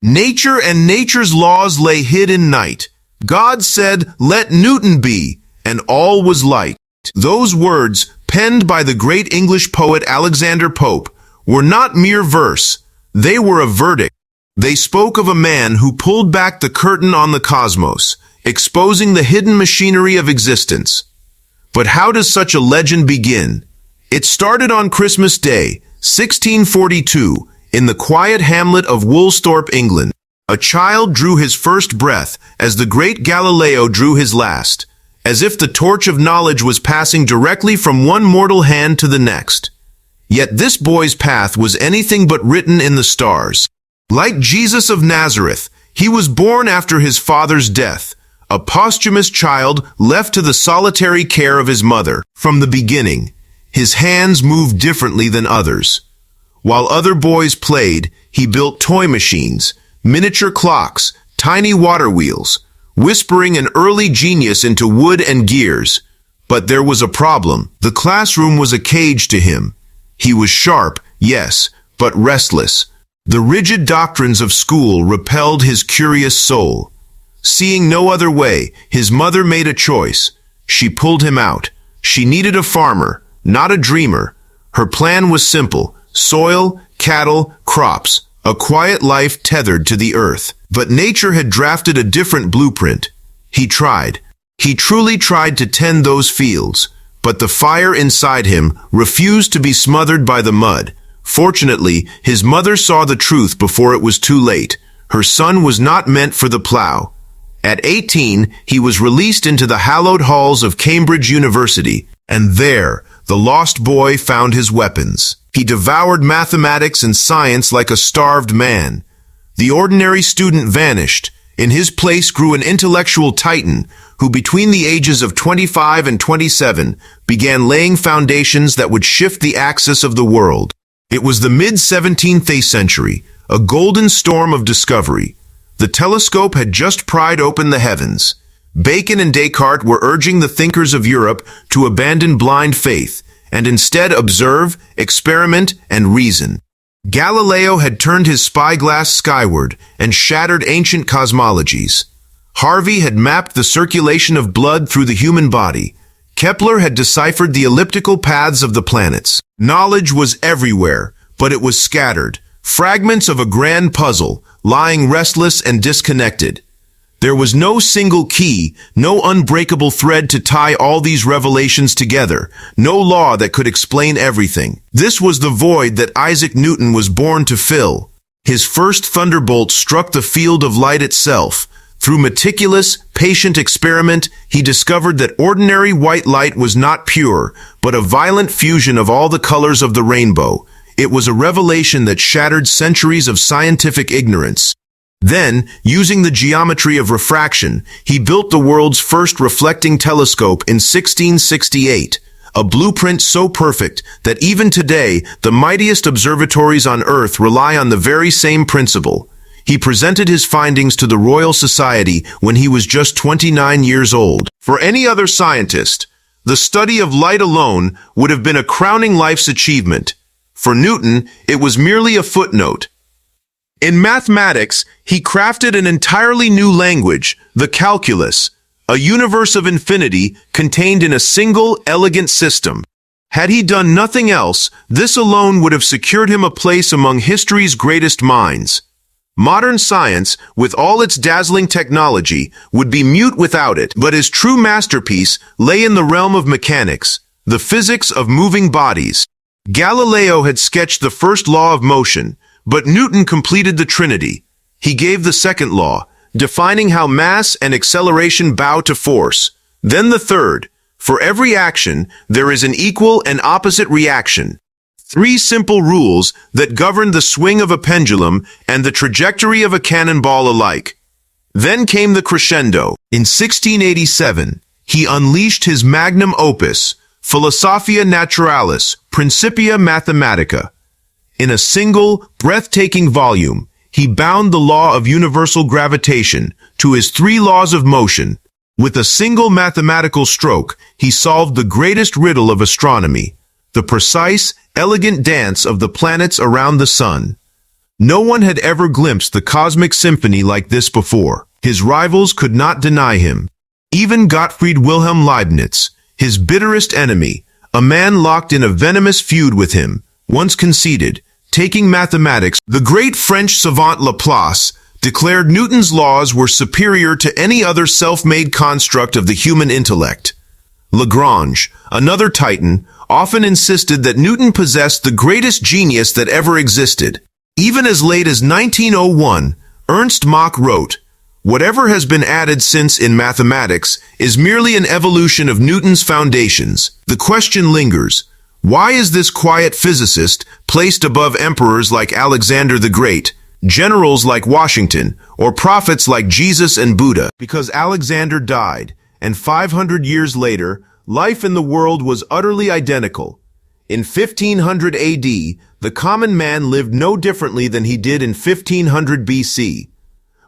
Nature and nature's laws lay hid in night. God said, "Let Newton be," and all was light. Those words, penned by the great English poet Alexander Pope, were not mere verse. They were a verdict. They spoke of a man who pulled back the curtain on the cosmos, exposing the hidden machinery of existence. But how does such a legend begin? It started on Christmas Day, 1642, in the quiet hamlet of Woolsthorpe, England. A child drew his first breath as the great Galileo drew his last, as if the torch of knowledge was passing directly from one mortal hand to the next. Yet this boy's path was anything but written in the stars. Like Jesus of Nazareth, he was born after his father's death, a posthumous child left to the solitary care of his mother. From the beginning, his hands moved differently than others. While other boys played, he built toy machines, miniature clocks, tiny water wheels, whispering an early genius into wood and gears. But there was a problem. The classroom was a cage to him. He was sharp, yes, but restless. The rigid doctrines of school repelled his curious soul. Seeing no other way, his mother made a choice. She pulled him out. She needed a farmer, not a dreamer. Her plan was simple: soil, cattle, crops, a quiet life tethered to the earth. But nature had drafted a different blueprint. He tried. He truly tried to tend those fields, but the fire inside him refused to be smothered by the mud. Fortunately, his mother saw the truth before it was too late. Her son was not meant for the plow. At 18, he was released into the hallowed halls of Cambridge University, and there, the lost boy found his weapons. He devoured mathematics and science like a starved man. The ordinary student vanished. In his place grew an intellectual titan who, between the ages of 25 and 27, began laying foundations that would shift the axis of the world. It was the mid-17th century, a golden storm of discovery. The telescope had just pried open the heavens. Bacon and Descartes were urging the thinkers of Europe to abandon blind faith and instead observe, experiment, and reason. Galileo had turned his spyglass skyward and shattered ancient cosmologies. Harvey had mapped the circulation of blood through the human body. Kepler had deciphered the elliptical paths of the planets. Knowledge was everywhere, but it was scattered, fragments of a grand puzzle, lying restless and disconnected. There was no single key, no unbreakable thread to tie all these revelations together, no law that could explain everything. This was the void that Isaac Newton was born to fill. His first thunderbolt struck the field of light itself. Through meticulous, patient experiment, he discovered that ordinary white light was not pure, but a violent fusion of all the colors of the rainbow. It was a revelation that shattered centuries of scientific ignorance. Then, using the geometry of refraction, he built the world's first reflecting telescope in 1668, a blueprint so perfect that even today, the mightiest observatories on Earth rely on the very same principle. He presented his findings to the Royal Society when he was just 29 years old. For any other scientist, the study of light alone would have been a crowning life's achievement. For Newton, it was merely a footnote. In mathematics, he crafted an entirely new language, the calculus, a universe of infinity contained in a single, elegant system. Had he done nothing else, this alone would have secured him a place among history's greatest minds. Modern science, with all its dazzling technology, would be mute without it, but his true masterpiece lay in the realm of mechanics, the physics of moving bodies. Galileo had sketched the first law of motion, but Newton completed the Trinity. He gave the second law, defining how mass and acceleration bow to force. Then the third, for every action, there is an equal and opposite reaction. 3 simple rules that govern the swing of a pendulum and the trajectory of a cannonball alike. Then came the crescendo. In 1687, he unleashed his magnum opus, Philosophia Naturalis, Principia Mathematica. In a single, breathtaking volume, he bound the law of universal gravitation to his 3 laws of motion. With a single mathematical stroke, he solved the greatest riddle of astronomy, the precise, elegant dance of the planets around the sun. No one had ever glimpsed the cosmic symphony like this before. His rivals could not deny him. Even Gottfried Wilhelm Leibniz, his bitterest enemy, a man locked in a venomous feud with him, once conceded, taking mathematics, the great French savant Laplace declared Newton's laws were superior to any other self-made construct of the human intellect. Lagrange, another titan, often insisted that Newton possessed the greatest genius that ever existed. Even as late as 1901, Ernst Mach wrote, "Whatever has been added since in mathematics is merely an evolution of Newton's foundations." The question lingers, why is this quiet physicist placed above emperors like Alexander the Great, generals like Washington, or prophets like Jesus and Buddha? Because Alexander died, and 500 years later, life in the world was utterly identical. In 1500 AD, the common man lived no differently than he did in 1500 BC.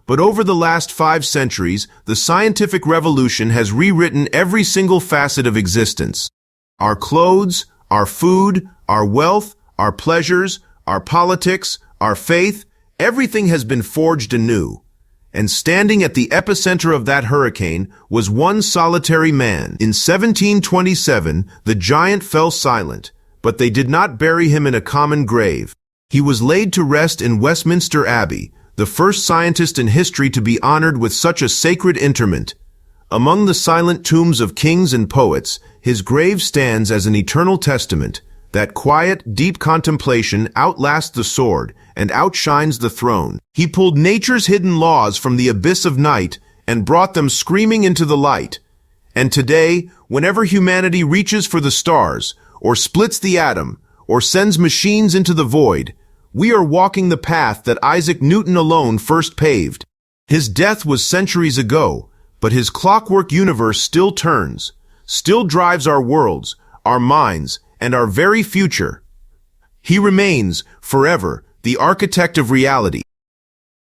But over the last 5 centuries, the scientific revolution has rewritten every single facet of existence. Our clothes, our food, our wealth, our pleasures, our politics, our faith, everything has been forged anew. And standing at the epicenter of that hurricane was one solitary man. In 1727, the giant fell silent, but they did not bury him in a common grave. He was laid to rest in Westminster Abbey, the first scientist in history to be honored with such a sacred interment. Among the silent tombs of kings and poets, his grave stands as an eternal testament that quiet, deep contemplation outlasts the sword and outshines the throne. He pulled nature's hidden laws from the abyss of night and brought them screaming into the light. And today, whenever humanity reaches for the stars, or splits the atom, or sends machines into the void, we are walking the path that Isaac Newton alone first paved. His death was centuries ago, but his clockwork universe still turns, still drives our worlds, our minds, and our very future. He remains, forever, the architect of reality.